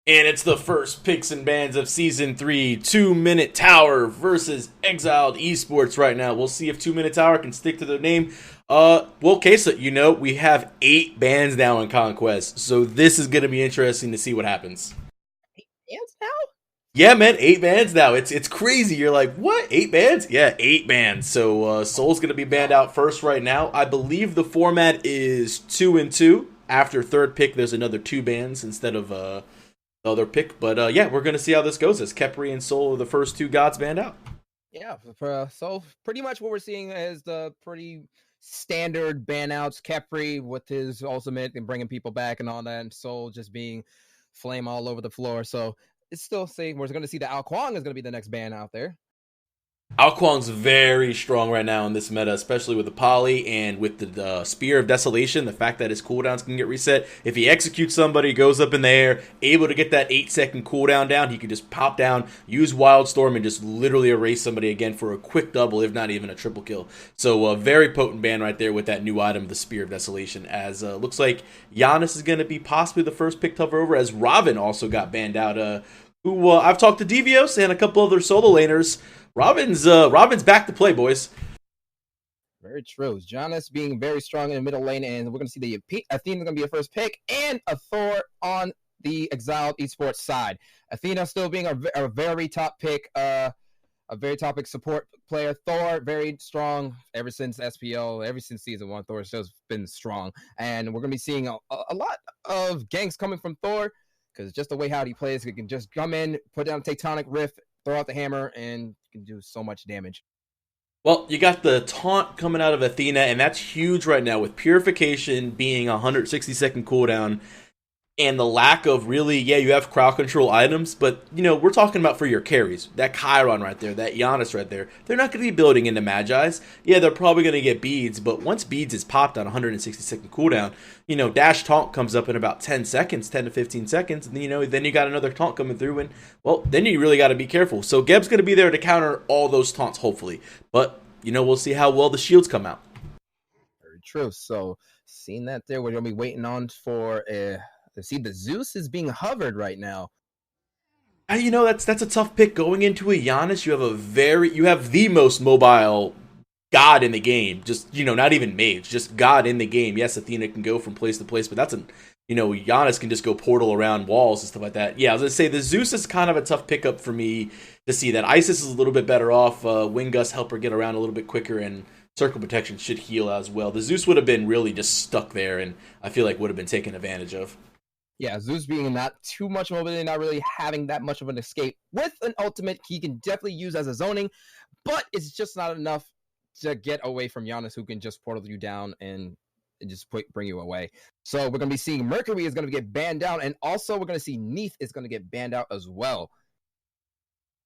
And it's the first picks and bans of Season 3, 2 Minute Tower versus Exiled esports right now. We'll see if 2 Minute Tower can stick to their name. Well, Kesa, we have 8 bans now in Conquest, so this is going to be interesting to see what happens. Ants now? Yeah, man, 8 bans now. It's crazy. You're like, what? 8 bans? Yeah, 8 bans. So Soul's gonna be banned out first right now. I believe the format is 2-2. After third pick, there's another 2 bans instead of the other pick. But yeah, we're gonna see how this goes as Kepri and Soul are the first 2 gods banned out. Yeah, so pretty much what we're seeing is the pretty standard ban outs. Kepri with his ultimate and bringing people back and all that, and Soul just being flame all over the floor. So it's still saying we're going to see that Al Kwang is going to be the next ban out there. Alquang's very strong right now in this meta, especially with the poly and with the Spear of Desolation. The fact that his cooldowns can get reset. If he executes somebody, goes up in the air, able to get that 8-second cooldown down, he can just pop down, use Wildstorm, and just literally erase somebody again for a quick double, if not even a triple kill. So a very potent ban right there with that new item, the Spear of Desolation. As looks like Giannis is going to be possibly the first pick to hover over, as Robin also got banned out. Who I've talked to Devios and a couple other solo laners. Robin's back to play, boys. Very true. Giannis being very strong in the middle lane, and we're going to see the Athena's going to be a first pick, and a Thor on the Exiled esports side. Athena still being a very top pick, a very top pick support player. Thor, very strong ever since SPL, ever since Season 1. Thor's just been strong, and we're going to be seeing a lot of ganks coming from Thor, because just the way how he plays, he can just come in, put down Tectonic Rift, throw out the hammer, and can do so much damage. Well, you got the taunt coming out of Athena, and that's huge right now with Purification being a 160-second cooldown. And the lack of really, yeah, you have crowd control items, but, we're talking about for your carries. That Chiron right there, that Giannis right there, they're not going to be building into Magi's. Yeah, they're probably going to get beads, but once beads is popped on 160-second cooldown, dash taunt comes up in about 10 seconds, 10 to 15 seconds, and then you got another taunt coming through, and, well, then you really got to be careful. So Geb's going to be there to counter all those taunts, hopefully. But, we'll see how well the shields come out. Very true. So, seeing that there, we're going to be waiting on for see the Zeus is being hovered right now. That's a tough pick going into a Giannis. You have the most mobile god in the game. Just not even mage, just god in the game. Yes, Athena can go from place to place, but Giannis can just go portal around walls and stuff like that. Yeah, I was gonna say the Zeus is kind of a tough pickup for me to see. That Isis is a little bit better off. Wind Gust help her get around a little bit quicker, and Circle Protection should heal as well. The Zeus would have been really just stuck there, and I feel like would have been taken advantage of. Yeah, Zeus being not too much mobility, not really having that much of an escape. With an ultimate, he can definitely use as a zoning, but it's just not enough to get away from Giannis, who can just portal you down and just bring you away. So we're going to be seeing Mercury is going to get banned down, and also we're going to see Neath is going to get banned out as well.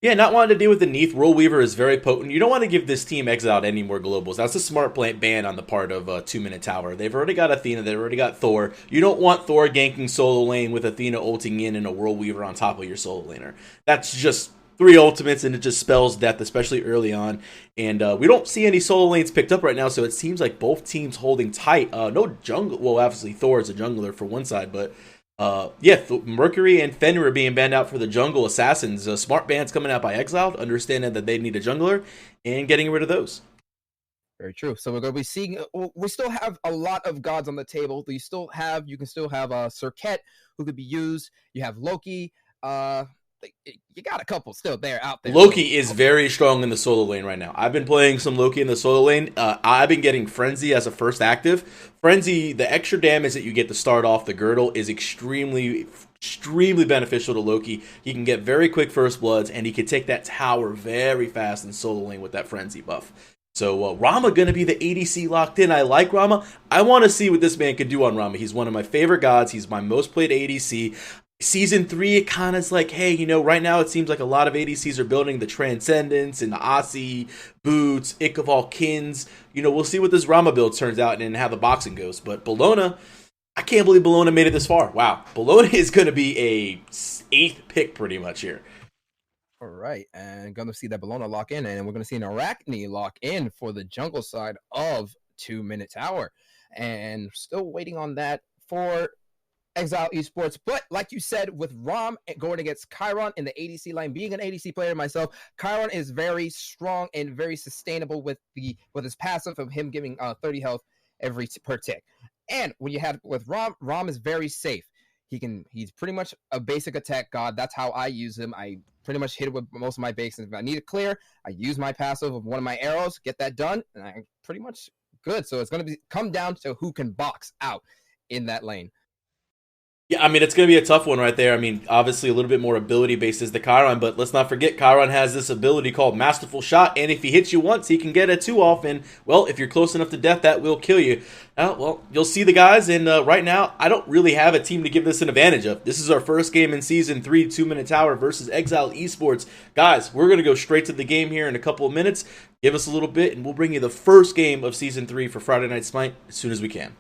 Yeah, not wanting to deal with the Neath. World Weaver is very potent. You don't want to give this team Exiled any more globals. That's a smart ban on the part of 2 Minute Tower. They've already got Athena. They've already got Thor. You don't want Thor ganking solo lane with Athena ulting in and a World Weaver on top of your solo laner. That's just 3 ultimates, and it just spells death, especially early on. And we don't see any solo lanes picked up right now, so it seems like both teams holding tight. No jungle. Well, obviously Thor is a jungler for one side, but Mercury and Fenrir being banned out for the jungle assassins. Smart bans coming out by Exiled, understanding that they need a jungler, and getting rid of those. Very true. So we're going to be seeing. We still have a lot of gods on the table. You can still have Serket, who could be used. You have Loki. You got a couple still out there. Loki is very strong in the solo lane right now. I've been playing some Loki in the solo lane. I've been getting Frenzy as a first active. Frenzy, the extra damage that you get to start off the girdle is extremely beneficial to Loki. He can get very quick first bloods, and he can take that tower very fast in solo lane with that Frenzy buff. So Rama going to be the ADC locked in. I like Rama. I want to see what this man can do on Rama. He's one of my favorite gods. He's my most played ADC. Season 3, it kind of is like, hey, right now it seems like a lot of ADCs are building the Transcendence and the Asi, Boots, Ick of all Kins. We'll see what this Rama build turns out and how the boxing goes. But Bellona, I can't believe Bellona made it this far. Wow. Bellona is going to be a 8th pick pretty much here. All right, and going to see that Bellona lock in, and we're going to see an Arachne lock in for the jungle side of 2 Minute Tower. And still waiting on that for Exile Esports. But like you said, with Rom going against Chiron in the ADC line, being an ADC player myself, Chiron is very strong and very sustainable with his passive of him giving 30 health per tick. And when you have with Rom is very safe. He's pretty much a basic attack god. That's how I use him. I pretty much hit it with most of my bases. If I need it clear, I use my passive of one of my arrows, get that done, and I'm pretty much good. So it's going to come down to who can box out in that lane. Yeah, I mean, it's going to be a tough one right there. I mean, obviously a little bit more ability-based is the Chiron, but let's not forget Chiron has this ability called Masterful Shot, and if he hits you once, he can get a 2 off, and, well, if you're close enough to death, that will kill you. Well, you'll see the guys, and right now, I don't really have a team to give this an advantage of. This is our first game in Season 3, 2-Minute Tower versus Exiled Esports. Guys, we're going to go straight to the game here in a couple of minutes. Give us a little bit, and we'll bring you the first game of Season 3 for Friday Night Smite as soon as we can.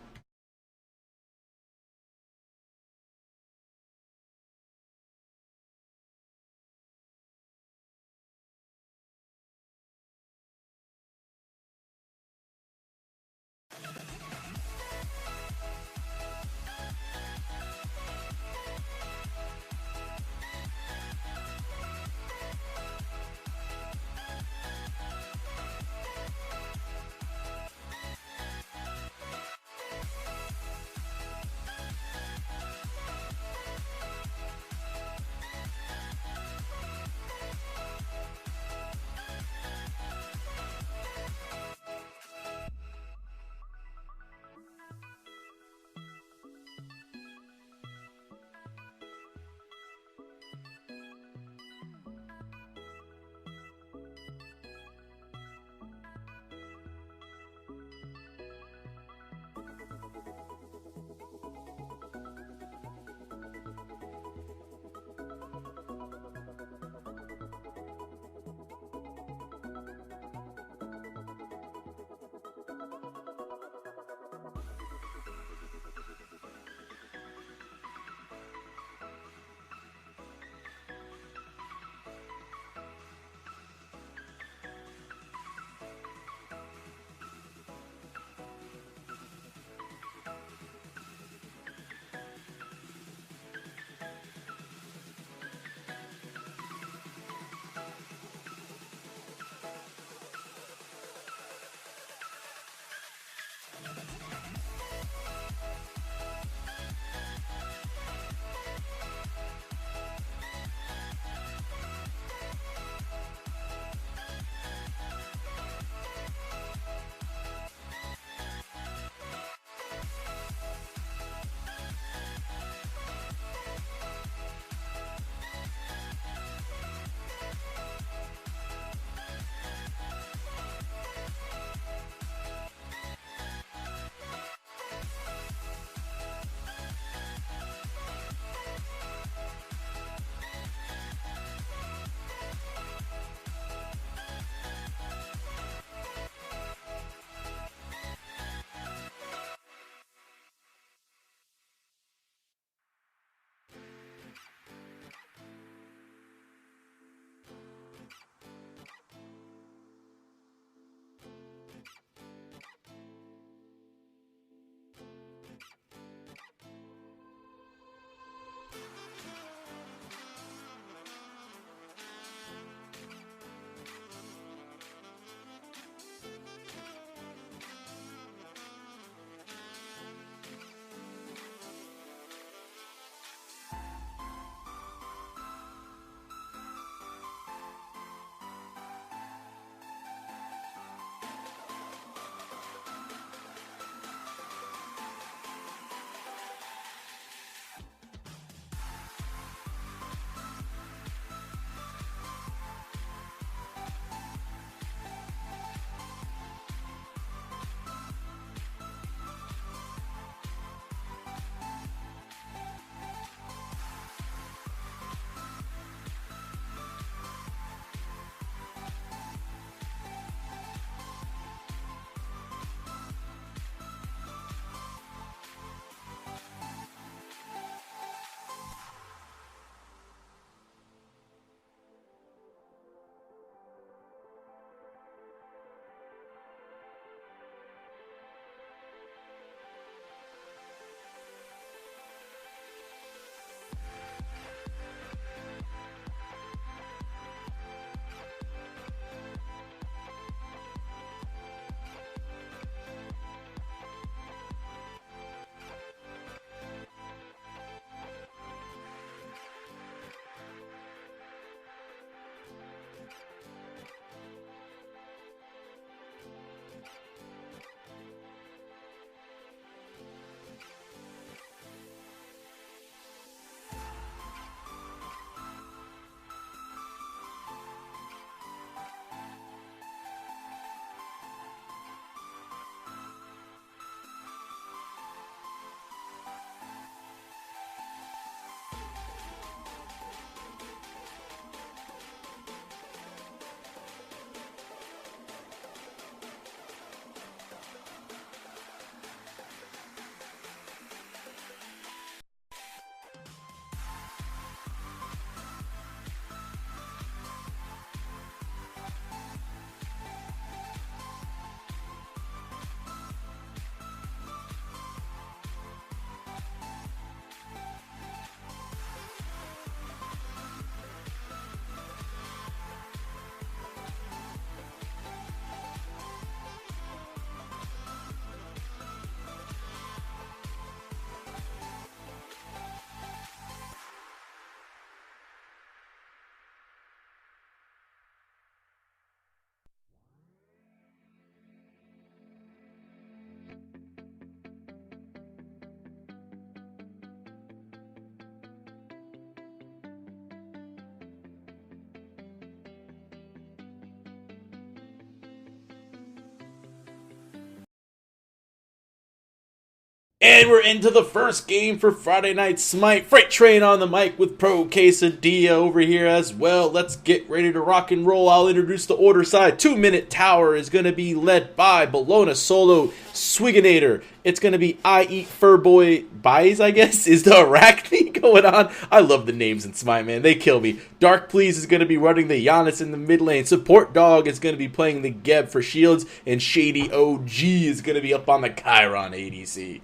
And we're into the first game for Friday Night Smite. Freight Train on the mic with Pro Quesadilla over here as well. Let's get ready to rock and roll. I'll introduce the order side. 2-minute tower is going to be led by Bologna Solo Swiginator. It's going to be I Eat Furboy Buys, I guess, is the Arachne going on. I love the names in Smite, man. They kill me. Dark Please is going to be running the Giannis in the mid lane. Support Dog is going to be playing the Geb for shields. And Shady OG is going to be up on the Chiron ADC.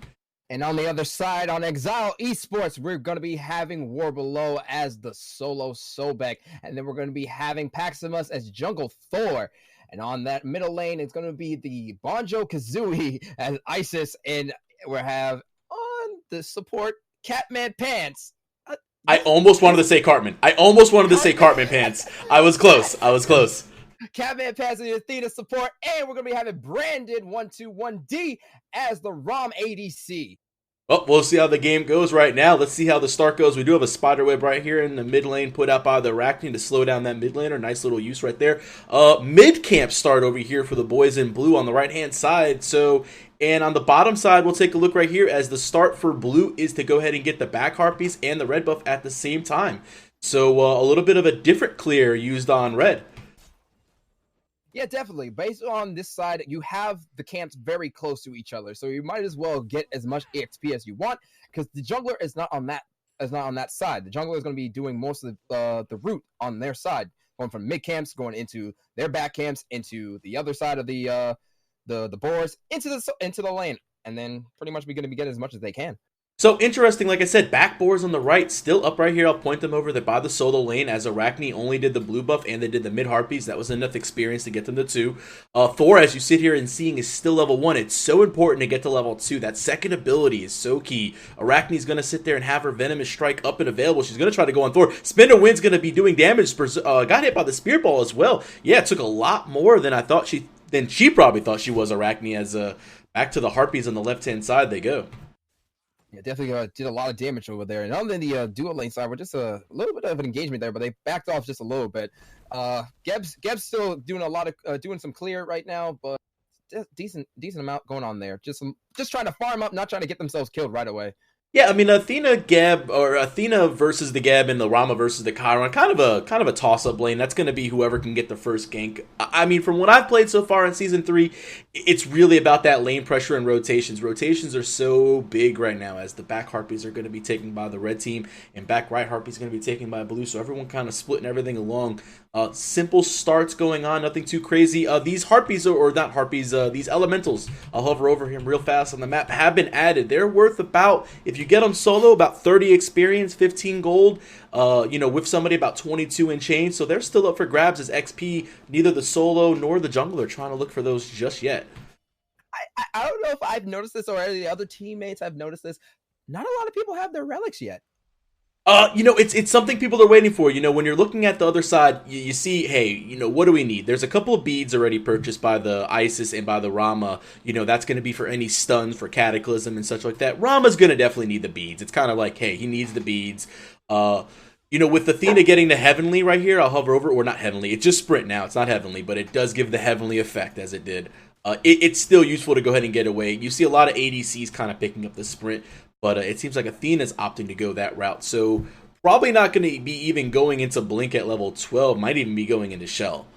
And on the other side, on Exiled esports, we're going to be having War Below as the solo Sobek. And then we're going to be having Paximus as Jungle Thor. And on that middle lane, it's going to be the Banjo-Kazooie as Isis. And we'll have on the support Catman Pants. I almost wanted to say Cartman. Cartman Pants. I was close. Catman Pants and the Athena support. And we're going to be having Brandon 121D as the ROM ADC. Well, we'll see how the game goes right now. Let's see how the start goes. We do have a spiderweb right here in the mid lane put out by the Arachne to slow down that mid laner. Nice little use right there. Mid camp start over here for the boys in blue on the right hand side. And on the bottom side, we'll take a look right here as the start for blue is to go ahead and get the back harpies and the red buff at the same time. So a little bit of a different clear used on red. Yeah, definitely. Based on this side, you have the camps very close to each other, so you might as well get as much EXP as you want, because the jungler is not on that side. The jungler is going to be doing most of the route on their side, going from mid camps, going into their back camps, into the other side of the boards, into the lane, and then pretty much be going to be getting as much as they can. So interesting, like I said, backboards on the right, still up right here. I'll point them over there by the solo lane as Arachne only did the blue buff and they did the mid harpies. That was enough experience to get them to 2. Thor, as you sit here and seeing, is still level 1. It's so important to get to level 2. That second ability is so key. Arachne's going to sit there and have her Venomous Strike up and available. She's going to try to go on Thor. Spin to Win's going to be doing damage. Got hit by the Spear Ball as well. Yeah, it took a lot more than she probably thought she was, Arachne, as back to the harpies on the left-hand side they go. Yeah, definitely did a lot of damage over there. And on the dual lane side, we're just a little bit of an engagement there, but they backed off just a little bit. Geb's still doing doing some clear right now, but decent amount going on there. Just trying to farm up, not trying to get themselves killed right away. Yeah, I mean Athena versus the Geb and the Rama versus the Chiron, kind of a toss-up lane. That's going to be whoever can get the first gank. I mean, from what I've played so far in Season 3, it's really about that lane pressure and rotations. Rotations are so big right now as the back harpies are going to be taken by the red team and back right harpies are going to be taken by blue, so everyone kind of splitting everything along. Simple starts going on, nothing too crazy. These harpies, or not harpies, these elementals, I'll hover over him real fast on the map, have been added. They're worth about, if you get them solo, about 30 experience, 15 gold, with somebody about 22 in change. So they're still up for grabs as XP. Neither the solo nor the jungler are trying to look for those just yet. I don't know if I've noticed this or any other teammates have noticed this. Not a lot of people have their relics yet. It's something people are waiting for. When you're looking at the other side, you see, hey, what do we need? There's a couple of beads already purchased by the Isis and by the Rama. That's going to be for any stuns, for Cataclysm and such like that. Rama's going to definitely need the beads. It's kind of like, hey, he needs the beads. With Athena getting the Heavenly right here, I'll hover over, or not Heavenly, it's just Sprint now. It's not Heavenly, but it does give the Heavenly effect as it did. It's still useful to go ahead and get away. You see a lot of ADCs kind of picking up the Sprint. But it seems like Athena's opting to go that route. So probably not going to be even going into Blink at level 12. Might even be going into Shell.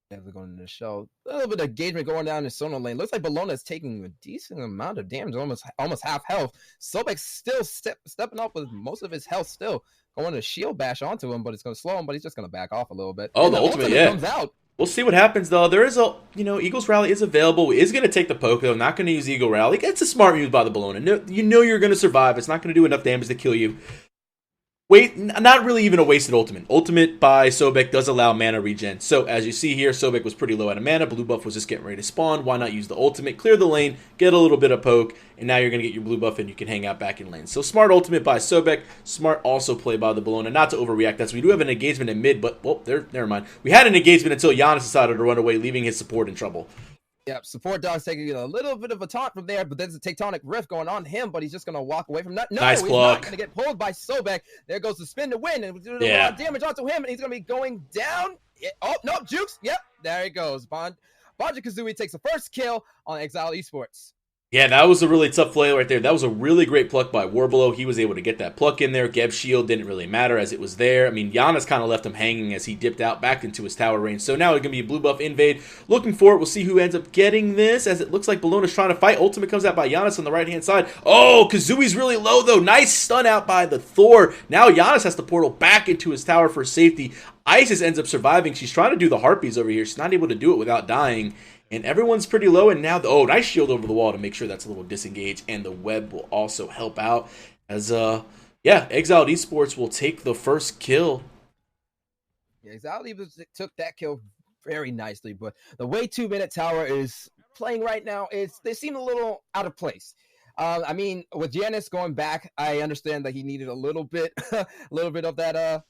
Yeah, we're going into Shell. A little bit of engagement going down in Sono lane. Looks like Bologna is taking a decent amount of damage, almost half health. Sobek still stepping up with most of his health still. Going to shield bash onto him, but it's going to slow him, but he's just going to back off a little bit. Oh, the ultimate, yeah. Comes out. We'll see what happens, though. There is Eagle's Rally is available. Is going to take the poke, though. Not going to use Eagle Rally. It's a smart move by the Bologna. You're going to survive. It's not going to do enough damage to kill you. Not really even a wasted ultimate. Ultimate by Sobek does allow mana regen. So, as you see here, Sobek was pretty low out of mana. Blue buff was just getting ready to spawn. Why not use the ultimate? Clear the lane, get a little bit of poke, and now you're going to get your blue buff and you can hang out back in lane. So, smart ultimate by Sobek. Smart also play by the Bologna. Not to overreact. We do have an engagement in mid, but, never mind. We had an engagement until Giannis decided to run away, leaving his support in trouble. Yep, support dog's taking a little bit of a taunt from there, but there's a tectonic rift going on him, but he's just going to walk away from that. No, nice he's block. Not going to get pulled by Sobek. There goes the spin to win, and doing a lot of damage onto him, and he's going to be going down. Oh, no, Jukes. Yep, there he goes. Banjo-Kazooie takes the first kill on Exiled esports. Yeah, that was a really tough play right there. That was a really great pluck by Warblow. He was able to get that pluck in there. Geb's shield didn't really matter as it was there. I mean, Giannis kind of left him hanging as he dipped out back into his tower range. So now it's going to be a blue buff invade. Looking for it. We'll see who ends up getting this as it looks like Bellona's trying to fight. Ultimate comes out by Giannis on the right-hand side. Oh, Kazui's really low, though. Nice stun out by the Thor. Now Giannis has to portal back into his tower for safety. Isis ends up surviving. She's trying to do the Harpies over here. She's not able to do it without dying. And everyone's pretty low, and now, oh, nice shield over the wall to make sure that's a little disengaged, and the web will also help out as, yeah, Exiled Esports will take the first kill. Yeah, Exiled took that kill very nicely, but the way 2-minute tower is playing right now, they seem a little out of place. I mean, with Giannis going back, I understand that he needed a little bit, a little bit of that,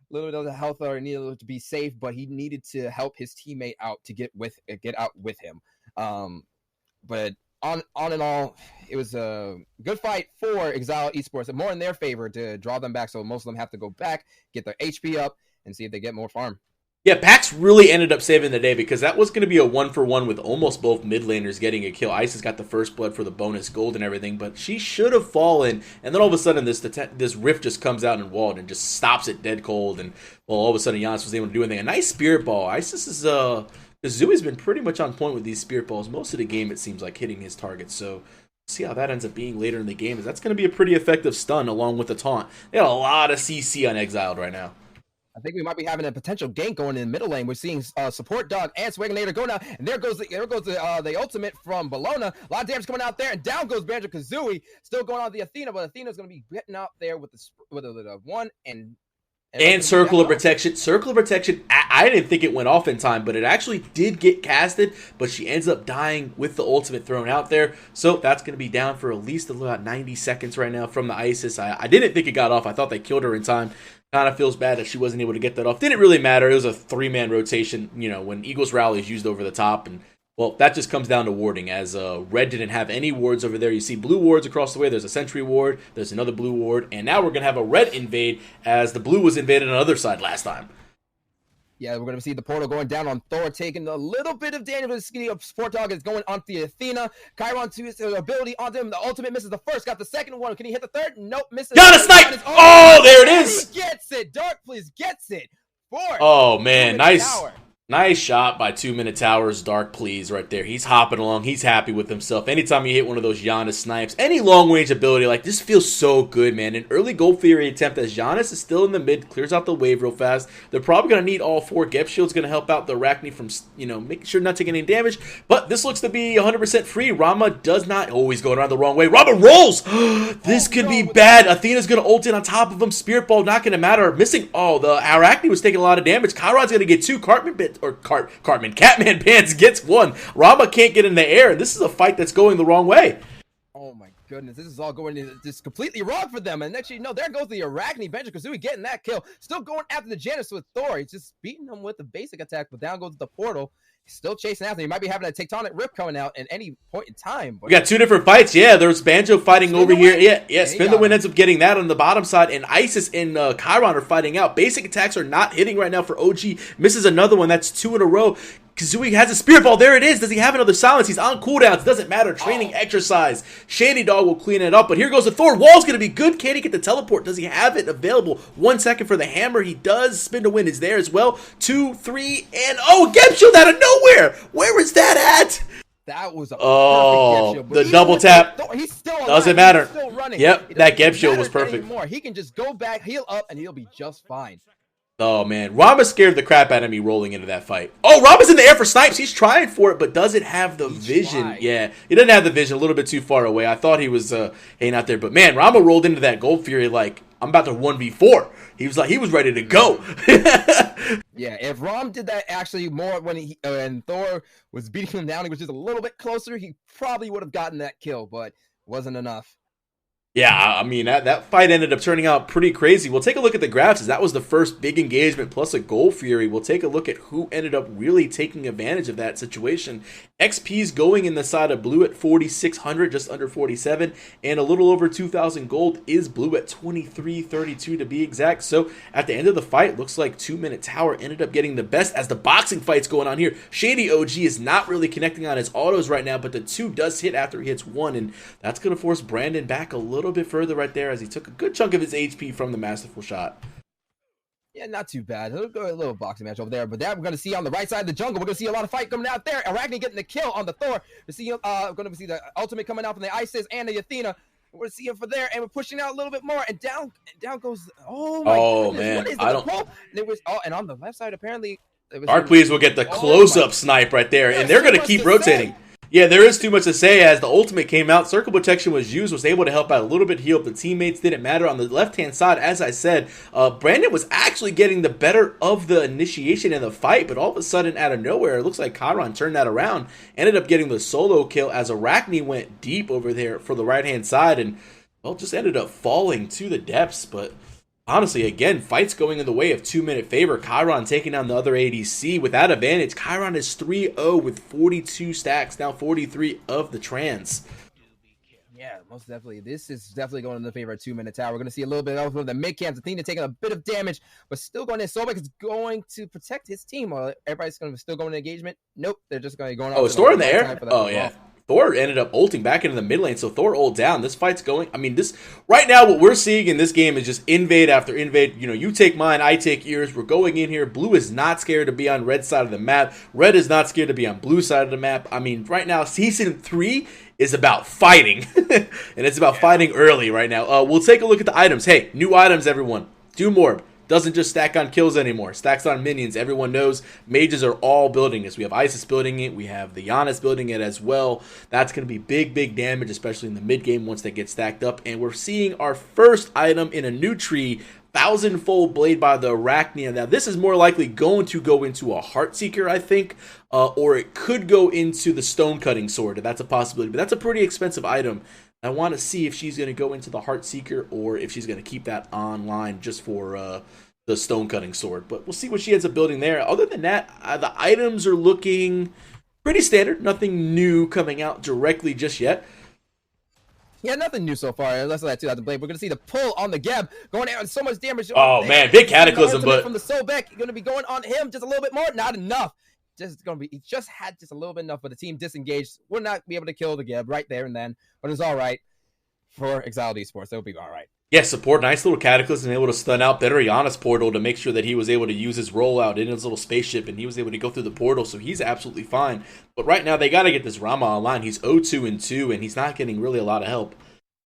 little bit of the health or needed to be safe, but he needed to help his teammate out to get out with him. But on and all, it was a good fight for Exile Esports, and more in their favor to draw them back. So most of them have to go back, get their HP up, and see if they get more farm. Yeah, Pax really ended up saving the day because that was going to be a 1-for-1 with almost both mid laners getting a kill. Isis got the first blood for the bonus gold and everything, but she should have fallen. And then all of a sudden, this rift just comes out in walled and just stops it dead cold. And well, all of a sudden, Giannis was able to do anything. A nice spirit ball. Isis is Kazui's been pretty much on point with these spirit balls most of the game. It seems like hitting his targets. So see how that ends up being later in the game. Is that's going to be a pretty effective stun along with the taunt. They got a lot of CC on Exiled right now. I think we might be having a potential gank going in the middle lane. We're seeing support dog and Swaginator go now, and there goes the ultimate from Bellona. A lot of damage coming out there, and down goes Banjo-Kazooie. Still going on the Athena, but Athena's going to be getting out there with the one and Circle of Protection. Circle of Protection, I didn't think it went off in time, but it actually did get casted, but she ends up dying with the ultimate thrown out there. So that's going to be down for at least about 90 seconds right now from the Isis. I didn't think it got off. I thought they killed her in time. Kind of feels bad that she wasn't able to get that off. Didn't really matter. It was a 3-man rotation, you know, when Eagles Rally is used over the top. And, well, that just comes down to warding, as Red didn't have any wards over there. You see blue wards across the way. There's a sentry ward. There's another blue ward. And now we're going to have a red invade, as the blue was invaded on the other side last time. Yeah, we're going to see the portal going down on Thor, taking a little bit of damage. The skinny of Support Dog is going on the Athena. Chiron to his ability onto him. The ultimate misses the first, got the second one. Can he hit the third? Nope, misses. Got a snipe! Oh, there it is! He gets it. Dark, please, gets it. Oh, man, nice. Nice shot by 2-minute towers, Dark Please, right there. He's hopping along. He's happy with himself. Anytime you hit one of those Giannis snipes, any long-range ability, like, this feels so good, man. An early Gold Fury attempt as Giannis is still in the mid, clears out the wave real fast. They're probably going to need all 4. Gep Shield's going to help out the Arachne from, you know, making sure not taking any damage. But this looks to be 100% free. Rama does not... Oh, he's going around the wrong way. Rama rolls! This could be bad. Athena's going to ult in on top of him. Spirit Ball not going to matter. Missing... Oh, the Arachne was taking a lot of damage. Chiron's going to get 2. Catman Pants gets 1. Rama can't get in the air. This is a fight that's going the wrong way. Oh my goodness, this is all going just completely wrong for them. And next you know, there goes the Arachne. Banjo-Kazooie getting that kill. Still going after the Janus with Thor. He's just beating them with the basic attack, but down goes the portal. He's still chasing after. He might be having a tectonic rip coming out at any point in time. But we got 2 different fights. Yeah, there's Banjo fighting over here. Yeah, Spin the Wind ends up getting that on the bottom side, and Isis and Chiron are fighting out. Basic attacks are not hitting right now for OG. Misses another one. That's 2 in a row. Kazooie has a Spirit Ball. There it is. Does he have another silence? He's on cooldowns. Doesn't matter. Training exercise. Shady Dog will clean it up. But here goes the Thor. Wall's going to be good. Can he get the teleport? Does he have it available? 1 second for the hammer. He does. Spin to Win is there as well. 2, 3, and oh, Gep Shield out of nowhere. Where is that at? That was a perfect Gep Shield. The double tap. He's still alive. Doesn't matter. He's still running. Yep, that Gep Shield was perfect. Anymore. He can just go back, heal up, and he'll be just fine. Oh, man. Rama scared the crap out of me rolling into that fight. Oh, Rama's in the air for snipes. He's trying for it, but doesn't have the vision. Tried. Yeah, he doesn't have the vision. A little bit too far away. I thought he was hanging out there. But, man, Rama rolled into that Gold Fury like, I'm about to 1v4. He was ready to go. Yeah, if Rom did that actually more when and Thor was beating him down, he was just a little bit closer, he probably would have gotten that kill, but wasn't enough. Yeah, I mean, that fight ended up turning out pretty crazy. We'll take a look at the graphs, as that was the first big engagement plus a goal fury. We'll take a look at who ended up really taking advantage of that situation. XP's going in the side of blue at 4,600, just under 47, and a little over 2,000 gold is blue at 2332 to be exact. So at the end of the fight, looks like 2-Minute Tower ended up getting the best as the boxing fight's going on here. Shady OG is not really connecting on his autos right now, but the 2 does hit after he hits 1, and that's going to force Brandon back a little bit further right there as he took a good chunk of his HP from the masterful shot. Yeah, not too bad. It'll go a little boxing match over there. But that we're going to see on the right side of the jungle. We're going to see a lot of fight coming out there. Arachne getting the kill on the Thor. We're going to see the ultimate coming out from the Isis and the Athena. We're seeing for there, and we're pushing out a little bit more. And down goes. Oh my goodness! Man, what is I don't. And on the left side, apparently, Dark Please will get the close-up snipe right there, and they're going to keep rotating. Yeah, there is too much to say as the ultimate came out. Circle protection was used, was able to help out a little bit, heal up the teammates. Didn't matter. On the left-hand side, as I said, Brandon was actually getting the better of the initiation in the fight, but all of a sudden, out of nowhere, it looks like Chiron turned that around. Ended up getting the solo kill as Arachne went deep over there for the right-hand side, and, well, just ended up falling to the depths, but... honestly, again, fights going in the way of 2-minute favor. Chiron taking down the other ADC with that advantage. Chiron is 3-0 with 42 stacks, now 43 of the trans. Yeah, most definitely. This is definitely going in the favor of 2-Minute Tower. We're going to see a little bit of the mid camps. Athena taking a bit of damage, but still going in. Sobek is going to protect his team. While everybody's going to still going to engagement. Nope, they're just going to go on. Oh, is Thor in the air? Oh, yeah. Thor ended up ulting back into the mid lane, so Thor ult down. This fight's going. I mean, this right now, what we're seeing in this game is just invade after invade. You know, you take mine, I take yours. We're going in here. Blue is not scared to be on red side of the map. Red is not scared to be on blue side of the map. I mean, right now, season 3 is about fighting, and it's about fighting early right now. We'll take a look at the items. Hey, new items, everyone. Doom Orb. Doesn't just stack on kills anymore. Stacks on minions. Everyone knows mages are all building this. We have Isis building it. We have the Giannis building it as well. That's going to be big, big damage, especially in the mid game once they get stacked up. And we're seeing our first item in a new tree, 1,000-fold blade by the Arachne. Now, this is more likely going to go into a Heartseeker, I think, or it could go into the Stone Cutting Sword. That's a possibility, but that's a pretty expensive item. I want to see if she's going to go into the Heartseeker or if she's going to keep that online just for the Stone Cutting Sword. But we'll see what she ends up building there. Other than that, the items are looking pretty standard. Nothing new coming out directly just yet. Yeah, nothing new so far. Unless that 2,000 blade. We're going to see the pull on the Geb going out and so much damage. Oh, man, big Cataclysm. But from the Sobek, going to be going on him just a little bit more. Not enough. He just had just a little bit enough, but the team disengaged. Would not be able to kill the Geb right there and then, but it's all right for Exiled esports. It'll be all right. Yeah, support, nice little Cataclysm, able to stun out better Giannis portal to make sure that he was able to use his rollout in his little spaceship, and he was able to go through the portal, so he's absolutely fine. But right now, they got to get this Rama online. He's 0-2-2, and he's not getting really a lot of help.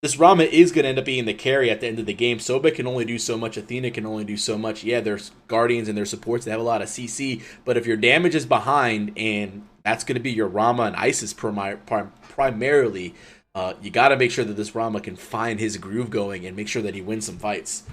This Rama is going to end up being the carry at the end of the game. Sobek can only do so much. Athena can only do so much. Yeah, there's Guardians and their supports. They have a lot of CC. But if your damage is behind, and that's going to be your Rama and Isis primarily, you got to make sure that this Rama can find his groove going and make sure that he wins some fights.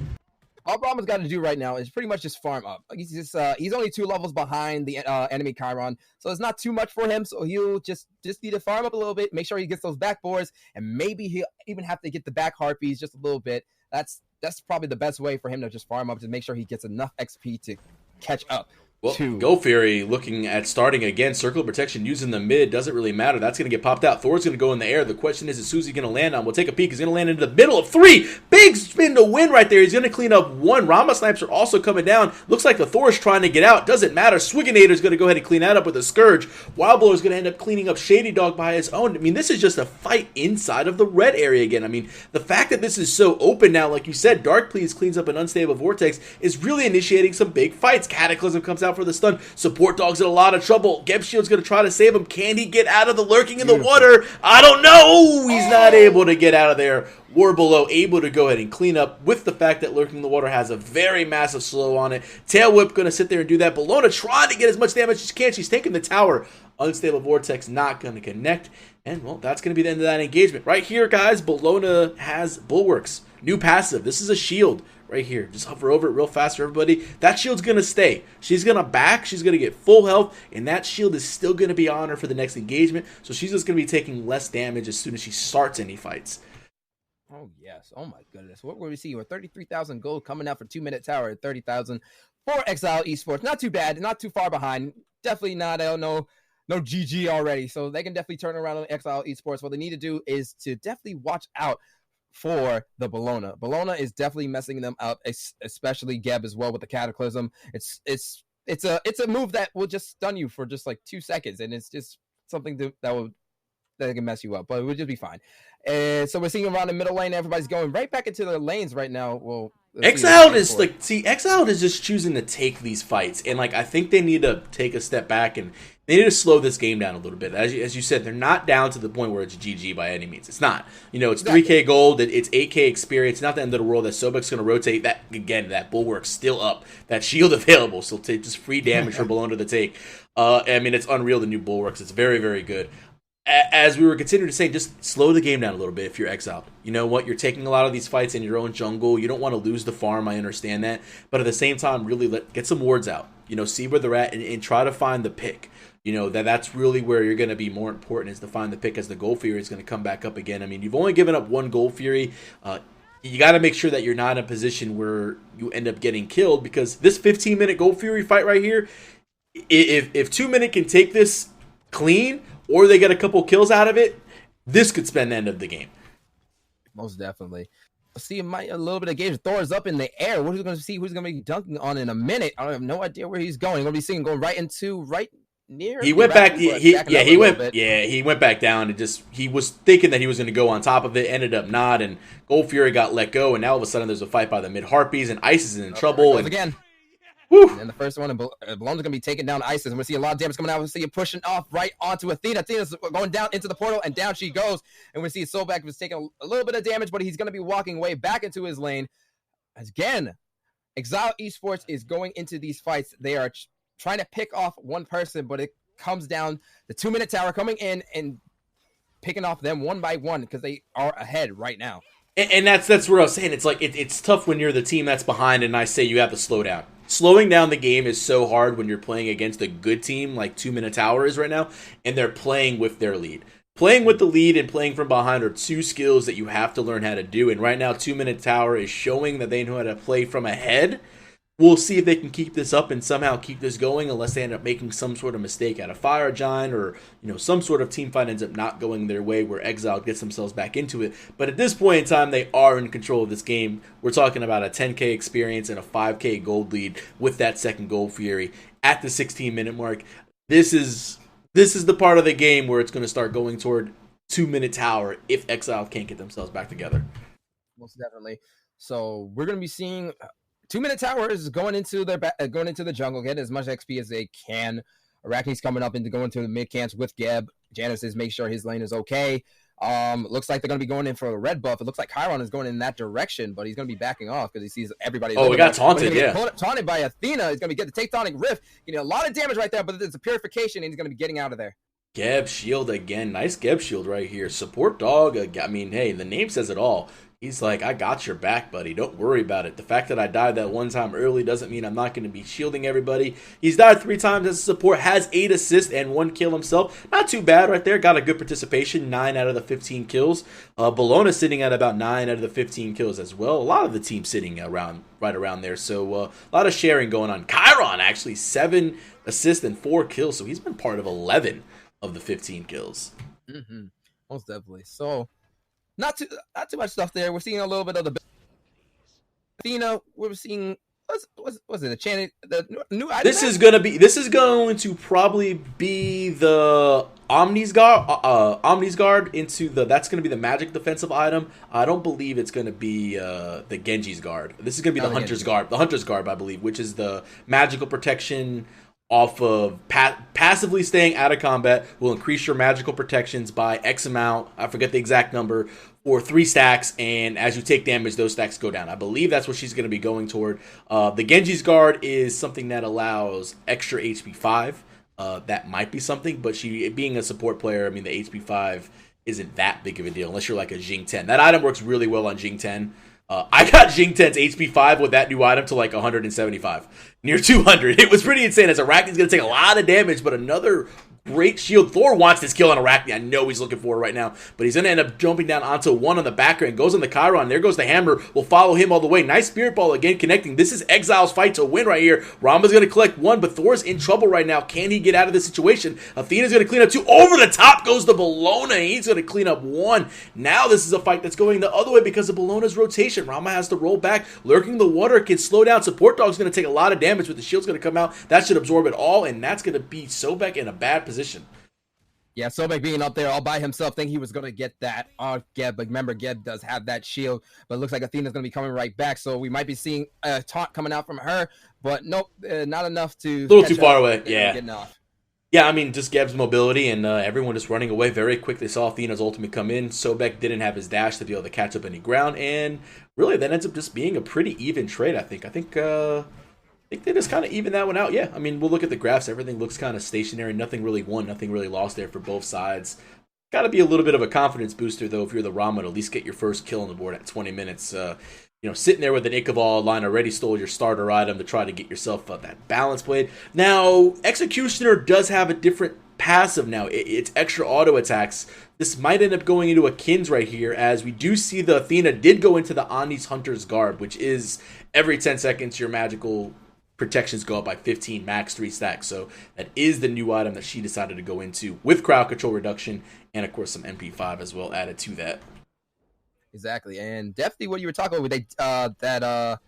All Rama's got to do right now is pretty much just farm up. He's only 2 levels behind the enemy Chiron, so it's not too much for him. So he'll just need to farm up a little bit, make sure he gets those backboards, and maybe he'll even have to get the back harpies just a little bit. That's probably the best way for him to just farm up to make sure he gets enough XP to catch up. Well, Go Fury looking at starting again. Circle of Protection using the mid. Doesn't really matter. That's going to get popped out. Thor's going to go in the air. The question is who's he going to land on? We'll take a peek. He's going to land into the middle of 3. Big spin to win right there. He's going to clean up 1. Rama snipes are also coming down. Looks like the Thor is trying to get out. Doesn't matter. Swiginator is going to go ahead and clean that up with a Scourge. Wildblow is going to end up cleaning up Shady Dog by his own. I mean, this is just a fight inside of the red area again. I mean, the fact that this is so open now, like you said, Dark Please cleans up an Unstable Vortex, is really initiating some big fights. Cataclysm comes out for the stun. Support Dog's in a lot of trouble. Geb Shield's going to try to save him. Can he get out of the lurking in the water? I don't know. He's not able to get out of there. War Below able to go ahead and clean up with the fact that lurking in the water has a very massive slow on it. Tail Whip going to sit there and do that. Bellona trying to get as much damage as she can. She's taking the tower. Unstable Vortex not going to connect. And, well, that's going to be the end of that engagement. Right here, guys, Bellona has Bulwarks. New passive. This is a shield. Right here. Just hover over it real fast for everybody. That shield's going to stay. She's going to back. She's going to get full health. And that shield is still going to be on her for the next engagement. So she's just going to be taking less damage as soon as she starts any fights. Oh yes. Oh my goodness. What were we seeing? With 33,000 gold coming out for 2-minute tower at 30,000 for Exiled Esports. Not too bad. Not too far behind. Definitely not. I don't know. No GG already. So they can definitely turn around on Exiled Esports. What they need to do is to definitely watch out for the Bologna. Bologna is definitely messing them up, especially Geb as well with the Cataclysm. It's a move that will just stun you for just like 2 seconds, and it's just something that can mess you up, but it would just be fine. And so we're seeing around the middle lane, everybody's going right back into their lanes right now. Well, Exiled is like, Exiled is just choosing to take these fights, and like I think they need to take a step back and they need to slow this game down a little bit. As you said, they're not down to the point where it's GG by any means. It's not. It's 3K gold, it's 8K experience. Not the end of the world. That Sobek's going to rotate. That again, that bulwark's still up. That shield available, so just free damage for Bologna to take. I mean, it's unreal. The new bulwarks. It's very, very good. As we were continuing to say, just slow the game down a little bit if you're Exiled. You know what? You're taking a lot of these fights in your own jungle. You don't want to lose the farm. I understand that. But at the same time, really get some wards out. See where they're at and try to find the pick. That's really where you're going to be more important, is to find the pick, as the Gold Fury is going to come back up again. I mean, you've only given up one Gold Fury. You got to make sure that you're not in a position where you end up getting killed, because this 15-minute Gold Fury fight right here, if 2 Minute can take this clean, or they get a couple kills out of it, this could spend the end of the game. Most definitely. See, a little bit of gauge. Thor is up in the air. What are we going to see? Who's going to be dunking on in a minute? I have no idea where he's going. Going to be seeing going right near. He went back. He went back down, and he was thinking that he was going to go on top of it. Ended up not, and Gold Fury got let go, and now all of a sudden there's a fight by the mid Harpies, and Ice is in trouble. And again. Whew. And the first one, Bologna's going to be taking down Isis. And we're seeing a lot of damage coming out. We're seeing pushing off right onto Athena. Athena's going down into the portal, and down she goes. And we see Sobek was taking a little bit of damage, but he's going to be walking way back into his lane. Again, Exiled Esports is going into these fights. They are trying to pick off one person, but it comes down the 2 Minute tower coming in and picking off them one by one, because they are ahead right now. And that's where I was saying, it's like it's tough when you're the team that's behind, and I say you have to slow down. Slowing down the game is so hard when you're playing against a good team like 2 Minute Tower is right now, and they're playing with their lead. Playing with the lead and playing from behind are two skills that you have to learn how to do, and right now 2 Minute Tower is showing that they know how to play from ahead. We'll see if they can keep this up and somehow keep this going, unless they end up making some sort of mistake at a Fire Giant, or some sort of team fight ends up not going their way where Exile gets themselves back into it. But at this point in time, they are in control of this game. We're talking about a 10K experience and a 5K gold lead with that second Gold Fury at the 16-minute mark. This is the part of the game where it's going to start going toward 2 Minute Tower if Exile can't get themselves back together. Most definitely. So we're going to be seeing 2 Minute Tower is going into the jungle, getting as much XP as they can. Arachne's coming up into going to the mid camps with Geb. Janice is make sure his lane is okay. Looks like they're going to be going in for a red buff. It looks like Chiron is going in that direction, but he's going to be backing off because he sees everybody. Oh, we got taunted, yeah. Taunted by Athena. He's going to get the Tectonic Rift. A lot of damage right there, but it's a purification, and he's going to be getting out of there. Geb shield again. Nice Geb shield right here. Support dog. I mean, hey, the name says it all. He's like, I got your back, buddy. Don't worry about it. The fact that I died that one time early doesn't mean I'm not going to be shielding everybody. He's died 3 times as a support, has 8 assists and 1 kill himself. Not too bad right there. Got a good participation, 9 out of the 15 kills. Bologna sitting at about 9 out of the 15 kills as well. A lot of the team sitting right around there. So a lot of sharing going on. Chiron actually 7 assists and 4 kills. So he's been part of 11 of the 15 kills. Mm-hmm. Most definitely. So not too much stuff there. We're seeing a little bit of the Athena. We're seeing what's it? The new item. This is going to probably be the Omni's Guard into the. That's going to be the magic defensive item. I don't believe it's going to be the Genji's Guard. This is going to be the Hunter's Guard. The Hunter's Guard, I believe, which is the magical protection off of passively staying out of combat, will increase your magical protections by X amount. I forget the exact number, or 3 stacks, and as you take damage, those stacks go down. I believe that's what she's going to be going toward. The Genji's Guard is something that allows extra HP 5. That might be something, but she being a support player, I mean, the HP 5 isn't that big of a deal unless you're like a Jing 10. That item works really well on Jing 10. I got Jing 10's HP 5 with that new item to like 175, near 200. It was pretty insane. As Arachne's going to take a lot of damage, but another Great shield. Thor wants this kill on Arachne. I know he's looking for it right now. But he's going to end up jumping down onto one on the backer and goes on the Chiron. There goes the hammer. Will follow him all the way. Nice Spirit Ball again connecting. This is Exile's fight to win right here. Ramba's going to collect one, but Thor's in trouble right now. Can he get out of this situation? Athena's going to clean up two. Over the top goes the Bellona. He's going to clean up one. Now this is a fight that's going the other way because of Bellona's rotation. Ramba has to roll back. Lurking the water can slow down. Support Dog's going to take a lot of damage, but the shield's going to come out. That should absorb it all, and that's going to be Sobek in a bad position. Yeah, Sobek being up there all by himself, think he was going to get that on Geb, but remember, Geb does have that shield, but it looks like Athena's going to be coming right back, so we might be seeing a taunt coming out from her, but nope, not enough to... A little too far away, yeah. Getting off. Yeah, I mean, just Geb's mobility and everyone just running away very quick. They saw Athena's ultimate come in. Sobek didn't have his dash to be able to catch up any ground, and really that ends up just being a pretty even trade, I think. I think they just kind of even that one out. Yeah, I mean, we'll look at the graphs. Everything looks kind of stationary. Nothing really won. Nothing really lost there for both sides. Got to be a little bit of a confidence booster, though, if you're the Rama, to at least get your first kill on the board at 20 minutes. Sitting there with an Ichabod line already stole your starter item to try to get yourself that balance blade. Now, Executioner does have a different passive now. It's extra auto attacks. This might end up going into a Kins right here, as we do see the Athena did go into the Ani's Hunter's Garb, which is every 10 seconds your magical protections go up by 15, max 3 stacks. So that is the new item that she decided to go into with crowd control reduction and, of course, some MP5 as well added to that. Exactly, and definitely what you were talking about,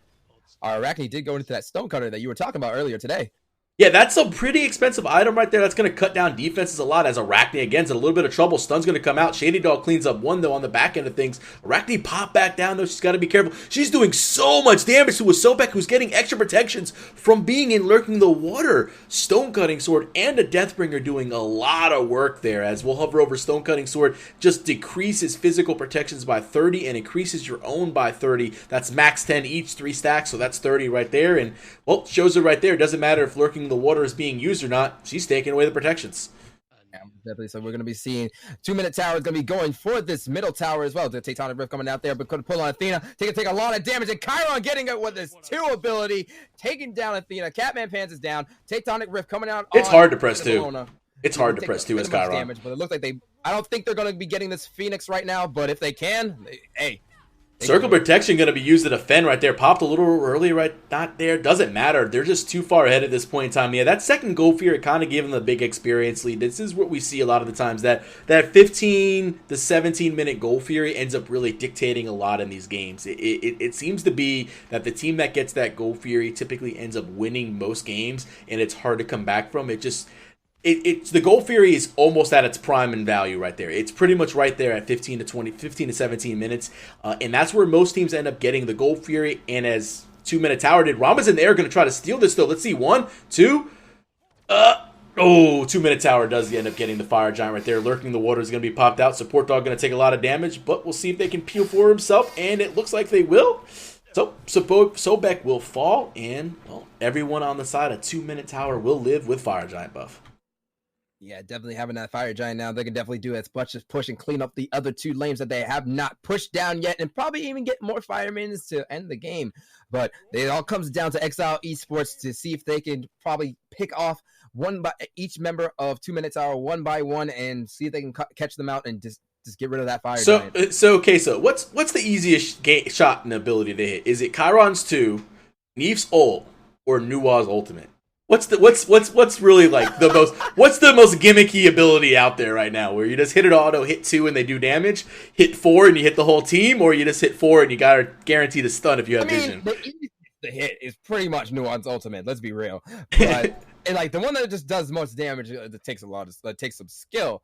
Arachne did go into that Stonecutter that you were talking about earlier today. Yeah, that's a pretty expensive item right there. That's going to cut down defenses a lot, as Arachne, again, is in a little bit of trouble. Stun's going to come out. Shady Dog cleans up one, though, on the back end of things. Arachne pop back down, though. She's got to be careful. She's doing so much damage to a Sobek, who's getting extra protections from being in Lurking the Water. Stonecutting Sword and a Deathbringer doing a lot of work there, as we'll hover over Stonecutting Sword. Just decreases physical protections by 30 and increases your own by 30. That's max 10 each, 3 stacks, so that's 30 right there. And, well, shows it right there. Doesn't matter if Lurking the Water is being used or not. She's taking away the protections. Yeah, definitely. So we're going to be seeing 2-minute tower is going to be going for this middle tower as well. The Tectonic Rift coming out there, but could pull on Athena. Take a lot of damage, and Chiron getting it with his 2 ability, taking down Athena. Catman Pants is down. Tectonic Rift coming out. It's hard to press too. It's hard to press too as Chiron. Damage, but it looks like I don't think they're going to be getting this Phoenix right now, but if they can, hey. Circle protection going to be used to defend right there. Popped a little early right not there. Doesn't matter. They're just too far ahead at this point in time. Yeah, that second goal fear, it kind of gave them the big experience lead. This is what we see a lot of the times. That 15 to 17 minute goal fury ends up really dictating a lot in these games. It seems to be that the team that gets that goal fury typically ends up winning most games, and it's hard to come back from. It's the Goal Fury is almost at its prime in value right there. It's pretty much right there at 15 to 17 minutes. And that's where most teams end up getting the Goal Fury. And as 2-minute tower did, Rama's in the air going to try to steal this though. Let's see. 1, 2. 2-minute tower does end up getting the Fire Giant right there. Lurking the Water is going to be popped out. Support Dog going to take a lot of damage, but we'll see if they can peel for himself. And it looks like they will. So Sobek will fall, and everyone on the side of 2-minute tower will live with Fire Giant buff. Yeah, definitely having that Fire Giant now. They can definitely do as much as push and clean up the other 2 lanes that they have not pushed down yet, and probably even get more Firemans to end the game. But it all comes down to Exiled Esports to see if they can probably pick off each member of 2-minute tower one by one and see if they can catch them out and just get rid of that Fire Giant. So what's the easiest shot and ability to hit? Is it Chiron's 2, Neef's ult, or Nuwa's ultimate? What's really like the most? What's the most gimmicky ability out there right now? Where you just hit it auto, hit 2 and they do damage, hit 4 and you hit the whole team, or you just hit 4 and you gotta guarantee the stun if you have vision. The hit is pretty much Nuwa's ultimate. Let's be real. But and like the one that just does most damage that takes some skill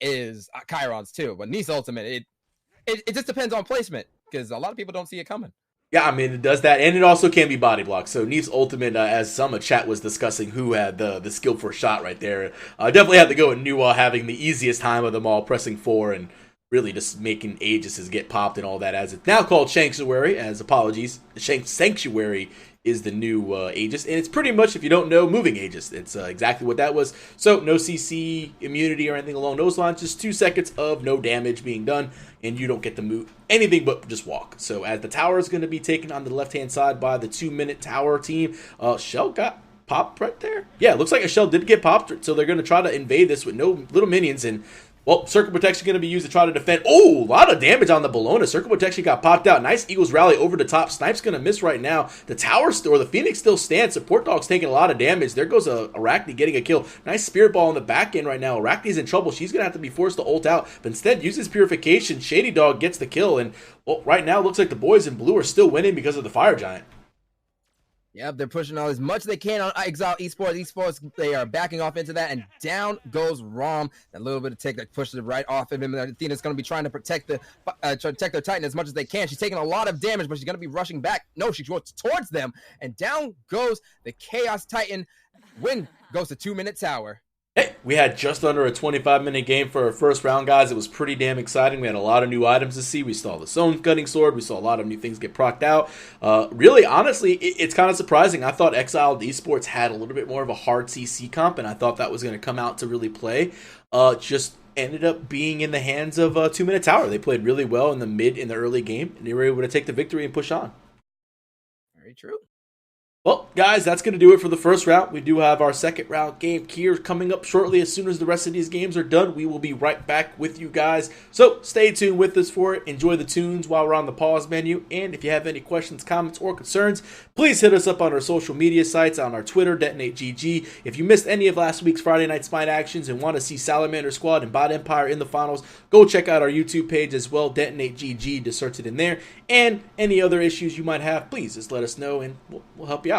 is Chiron's 2. But Neef's ultimate, it just depends on placement because a lot of people don't see it coming. Yeah, I mean, it does that, and it also can be body blocked. So Neef's ultimate, as some chat was discussing who had the skill for a shot right there, definitely had to go with Nuwa having the easiest time of them all, pressing 4 and really just making Aegises get popped and all that, as it's now called Sanctuary, Sanctuary is the new Aegis, and it's pretty much, if you don't know, moving Aegis. It's exactly what that was. So no CC immunity or anything along those lines, just 2 seconds of no damage being done, and you don't get to move anything but just walk. So as the tower is going to be taken on the left-hand side by the 2-minute tower team, Shell got popped right there? Yeah, it looks like a shell did get popped, so they're going to try to invade this with no little minions, and well, Circle Protection going to be used to try to defend. Oh, a lot of damage on the Bologna. Circle Protection got popped out. Nice Eagles rally over the top. Snipe's going to miss right now. The tower or the Phoenix still stands. Support Dog's taking a lot of damage. There goes Arachne getting a kill. Nice Spirit Ball on the back end right now. Arachne's in trouble. She's going to have to be forced to ult out, but instead uses Purification. Shady Dog gets the kill, and well, right now it looks like the boys in blue are still winning because of the Fire Giant. Yep, they're pushing out as much as they can on Exiled esports. Esports, they are backing off into that, and down goes Rom. That little bit of tick that pushes it right off of him. Athena's going to be trying to protect their Titan as much as they can. She's taking a lot of damage, but she's going to be rushing back. No, she goes towards them, and down goes the Chaos Titan. Win goes to 2-minute tower. Hey, we had just under a 25-minute game for our first round, guys. It was pretty damn exciting. We had a lot of new items to see. We saw the Stone Cutting Sword. We saw a lot of new things get procced out. Really, honestly, it's kind of surprising. I thought Exiled Esports had a little bit more of a hard CC comp, and I thought that was going to come out to really play. Just ended up being in the hands of 2-minute tower. They played really well in the early game, and they were able to take the victory and push on. Very true. Well, guys, that's going to do it for the first round. We do have our second round game here coming up shortly. As soon as the rest of these games are done, we will be right back with you guys. So stay tuned with us for it. Enjoy the tunes while we're on the pause menu. And if you have any questions, comments, or concerns, please hit us up on our social media sites, on our Twitter, DetonateGG. If you missed any of last week's Friday Night Spine actions and want to see Salamander Squad and Bot Empire in the finals, go check out our YouTube page as well, DetonateGG, to search it in there. And any other issues you might have, please just let us know and we'll help you out.